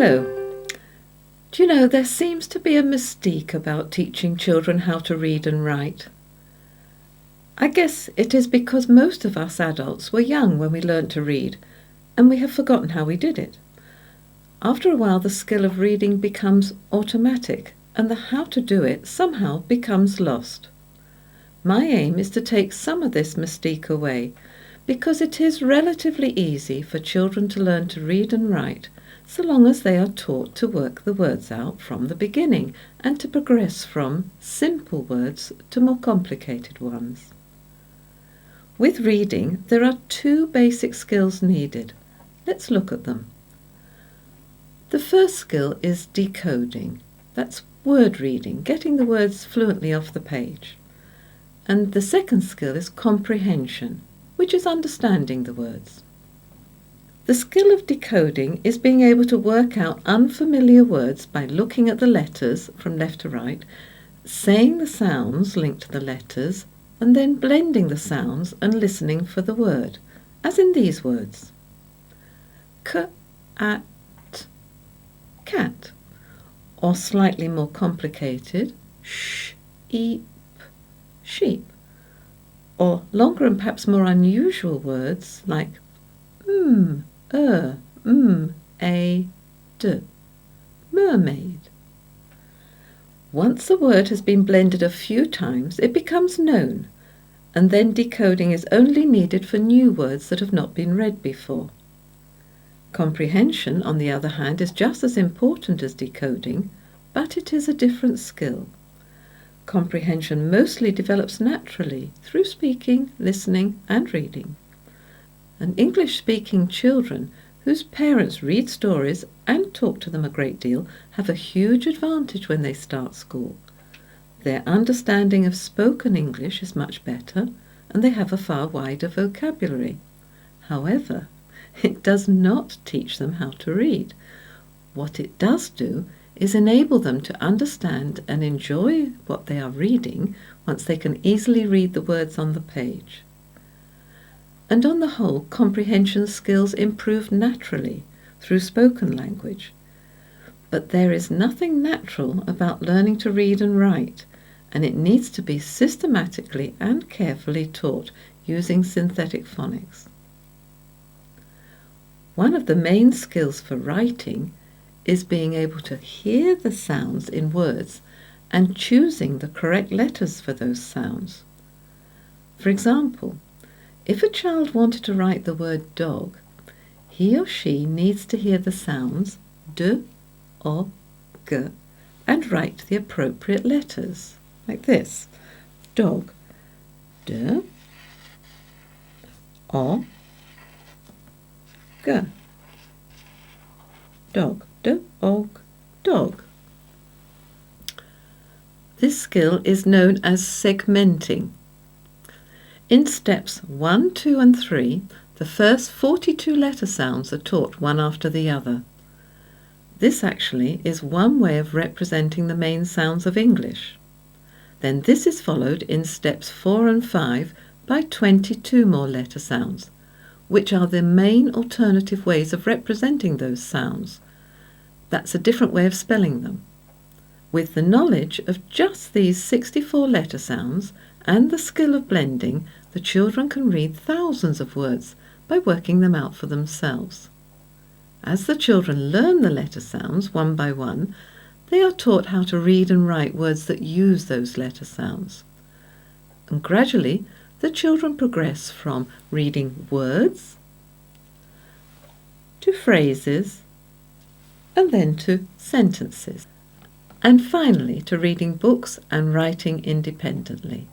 Hello. Do you know, there seems to be a mystique about teaching children how to read and write. I guess it is because most of us adults were young when we learnt to read, and we have forgotten how we did it. After a while, the skill of reading becomes automatic, and the how to do it somehow becomes lost. My aim is to take some of this mystique away, because it is relatively easy for children to learn to read and write, so long as they are taught to work the words out from the beginning and to progress from simple words to more complicated ones. With reading, there are two basic skills needed. Let's look at them. The first skill is decoding. That's word reading, getting the words fluently off the page. And the second skill is comprehension, which is understanding the words. The skill of decoding is being able to work out unfamiliar words by looking at the letters from left to right, saying the sounds linked to the letters, and then blending the sounds and listening for the word, as in these words. K-at, cat, or slightly more complicated, sh-eep, sheep, or longer and perhaps more unusual words like a, d, mermaid. Once a word has been blended a few times, it becomes known, and then decoding is only needed for new words that have not been read before. Comprehension, on the other hand, is just as important as decoding, but it is a different skill. Comprehension mostly develops naturally through speaking, listening, and reading. And English-speaking children whose parents read stories and talk to them a great deal have a huge advantage when they start school. Their understanding of spoken English is much better, and they have a far wider vocabulary. However, it does not teach them how to read. What it does do is enable them to understand and enjoy what they are reading once they can easily read the words on the page. And on the whole, comprehension skills improve naturally through spoken language. But there is nothing natural about learning to read and write, and it needs to be systematically and carefully taught using synthetic phonics. One of the main skills for writing is being able to hear the sounds in words and choosing the correct letters for those sounds. For example, if a child wanted to write the word dog, he or she needs to hear the sounds d, o, g, and write the appropriate letters, like this. Dog, d, o, g. Dog, d, o, g, dog. This skill is known as segmenting. In steps 1, 2, and 3, the first 42 letter sounds are taught one after the other. This actually is one way of representing the main sounds of English. Then this is followed in steps 4 and 5 by 22 more letter sounds, which are the main alternative ways of representing those sounds. That's a different way of spelling them. With the knowledge of just these 64 letter sounds and the skill of blending, the children can read thousands of words by working them out for themselves. As the children learn the letter sounds one by one, they are taught how to read and write words that use those letter sounds. And gradually, the children progress from reading words to phrases and then to sentences, and finally to reading books and writing independently.